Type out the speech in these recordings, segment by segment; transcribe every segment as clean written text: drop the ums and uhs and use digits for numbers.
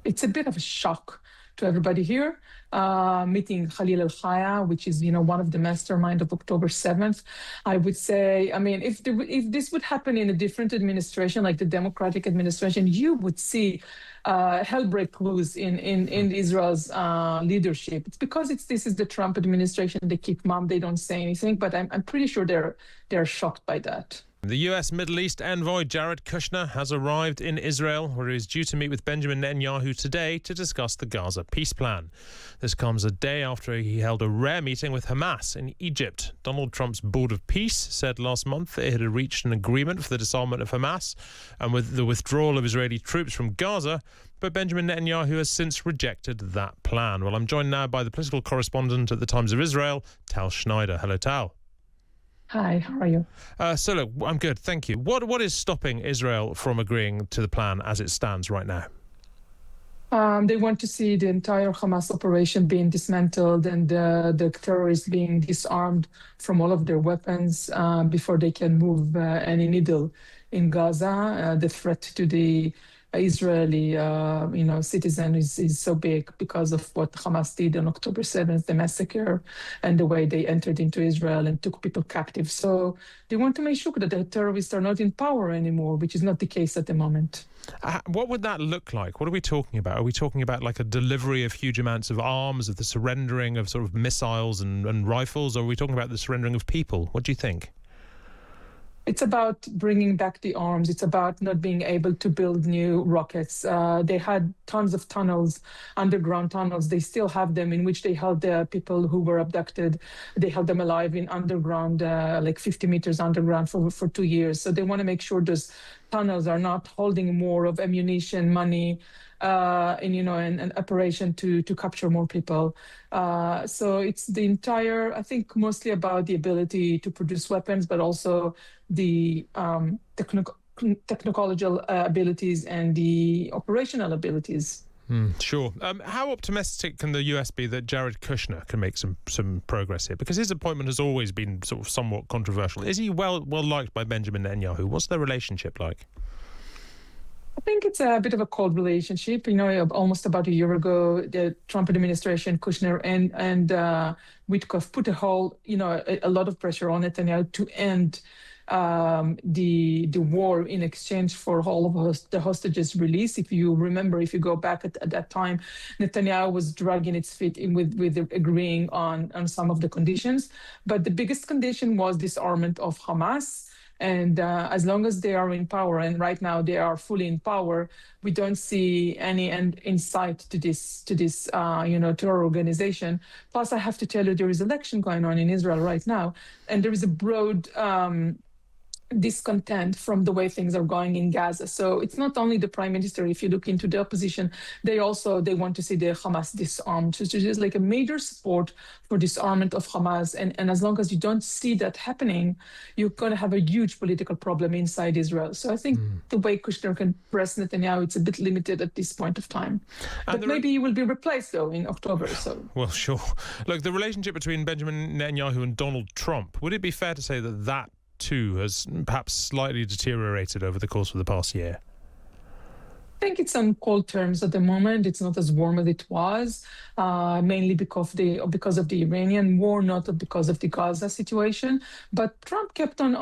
It's a bit of a shock to everybody here. Meeting Khalil al-Khaya, which is, one of the mastermind of October 7th. I would say, I mean, if this would happen in a different administration, like the Democratic administration, you would see hell break loose in Israel's leadership. It's because this is the Trump administration. They keep mum. They don't say anything. But I'm pretty sure they're shocked by that. The US Middle East envoy Jared Kushner has arrived in Israel, where he is due to meet with Benjamin Netanyahu today to discuss the Gaza peace plan. This comes a day after he held a rare meeting with Hamas in Egypt. Donald Trump's Board of Peace said last month that it had reached an agreement for the disarmament of Hamas and with the withdrawal of Israeli troops from Gaza, but Benjamin Netanyahu has since rejected that plan. Well, I'm joined now by the political correspondent at the Times of Israel, Tal Schneider. Hello, Tal. Hi, how are you? So look, I'm good, thank you. What is stopping Israel from agreeing to the plan as it stands right now? They want to see the entire Hamas operation being dismantled and the terrorists being disarmed from all of their weapons before they can move any needle in Gaza. The threat to the Israeli, citizen is so big because of what Hamas did on October 7th, the massacre, and the way they entered into Israel and took people captive. So they want to make sure that the terrorists are not in power anymore, which is not the case at the moment. What would that look like? What are we talking about? Are we talking about like a delivery of huge amounts of arms, of the surrendering of sort of missiles and rifles, or are we talking about the surrendering of people? What do you think? It's about bringing back the arms. It's about not being able to build new rockets. They had tons of tunnels, underground tunnels. They still have them, in which they held the people who were abducted. They held them alive in underground, like 50 meters underground for 2 years. So they want to make sure those tunnels are not holding more of ammunition, money, an operation to capture more people. So it's the entire, I think, mostly about the ability to produce weapons, but also the technological abilities and the operational abilities. Sure. How optimistic can the US be that Jared Kushner can make some progress here? Because his appointment has always been sort of somewhat controversial. Is he well liked by Benjamin Netanyahu? What's their relationship like? I think it's a bit of a cold relationship. Almost about a year ago, the Trump administration, Kushner and Witkoff put a lot of pressure on Netanyahu to end the war in exchange for all of the hostages release. If you remember, if you go back at that time, Netanyahu was dragging its feet in with agreeing on some of the conditions. But the biggest condition was disarmament of Hamas. And as long as they are in power, and right now they are fully in power, we don't see any end in sight to this terror organization. Plus, I have to tell you, there is election going on in Israel right now, and there is a broad discontent from the way things are going in Gaza. So it's not only the prime minister. If you look into the opposition, they want to see the Hamas disarmed. So there's like a major support for disarmament of Hamas. And as long as you don't see that happening, you're going to have a huge political problem inside Israel. So I think the way Kushner can press Netanyahu, it's a bit limited at this point of time. But maybe he will be replaced, though, in October. So well, sure. Look, the relationship between Benjamin Netanyahu and Donald Trump, would it be fair to say that too has perhaps slightly deteriorated over the course of the past year? I think it's on cold terms at the moment. It's not as warm as it was, mainly because of the Iranian war, not because of the Gaza situation. But Trump kept on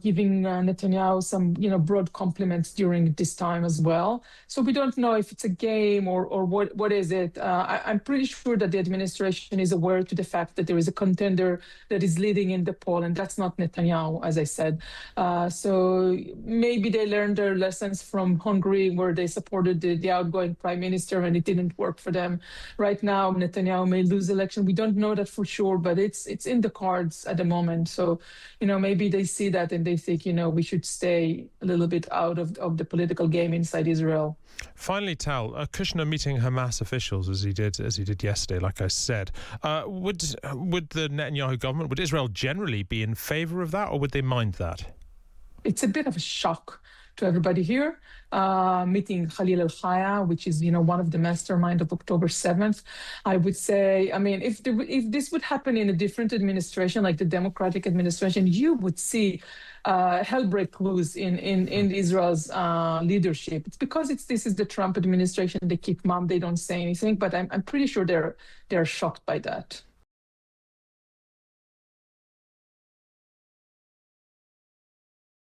giving Netanyahu some, broad compliments during this time as well. So we don't know if it's a game or what is it. I'm pretty sure that the administration is aware to the fact that there is a contender that is leading in the poll, and that's not Netanyahu, as I said. So maybe they learned their lessons from Hungary, where they supported the outgoing prime minister, and it didn't work for them. Right now, Netanyahu may lose election. We don't know that for sure, but it's in the cards at the moment. So, maybe they see that and they think, we should stay a little bit out of the political game inside Israel. Finally, Tal, Kushner meeting Hamas officials as he did yesterday, like I said. Would the Netanyahu government, would Israel generally be in favor of that, or would they mind that? It's a bit of a shock to everybody here, meeting Khalil al-Khaya, which is, one of the mastermind of October 7th. I would say, I mean, if this would happen in a different administration, like the Democratic administration, you would see hell break loose in Israel's leadership. It's because this is the Trump administration. They keep mum. They don't say anything, but I'm pretty sure they're shocked by that.